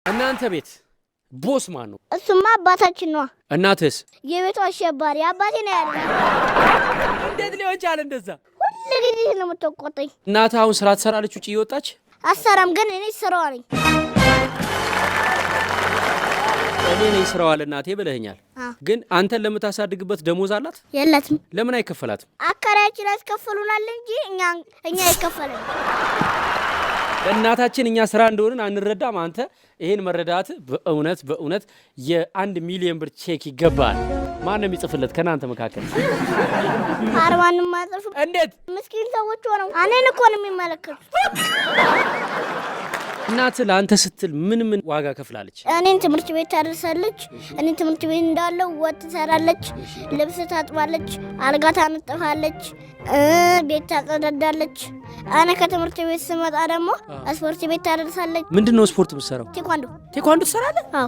እናንተ ቤት ቦስ ማን ነው? እሱማ አባታችን ነው። እናትስ? የቤቱ አሸባሪ አባቴ ነው ያለው። እንዴት ሊሆን ቻለ እንደዛ? ሁሉ ጊዜ ነው የምትቆጣኝ። እናትህ አሁን ስራ ትሰራለች ውጪ እየወጣች? አሰራም ግን እኔ ስራዋ ነኝ። እኔ ነኝ ስራዋ ለእናቴ ብለኸኛል። ግን አንተን ለምታሳድግበት ደሞዝ አላት? የላትም። ለምን አይከፈላትም? አከራያችን ያስከፍሉናል እንጂ እኛ አይከፈለም። እናታችን እኛ ስራ እንደሆነን አንረዳም። አንተ ይሄን መረዳት በእውነት የ1 ሚሊዮን ብር ቼክ ይገባል። ማን ነው የሚጽፍለት ከናንተ መካከል? አርማንም ማጽፍ። እንዴት? ምስኪን ሰዎች ሆነው እኔን እኮ ነው የሚመለከቱት። እናት ለአንተ ስትል ምን ዋጋ ከፍላለች? እኔን ትምህርት ቤት ታደርሳለች። እኔን ትምህርት ቤት እንዳለው ወጥ ትሰራለች፣ ልብስ ታጥባለች፣ አልጋ ታነጥፋለች፣ ቤት ታጸዳዳለች። እኔ ከትምህርት ቤት ስመጣ ደግሞ ስፖርት ቤት ታደርሳለች። ምንድነው ስፖርት የምትሰራው? ቴኳንዶ። ቴኳንዶ ትሰራለህ? አዎ።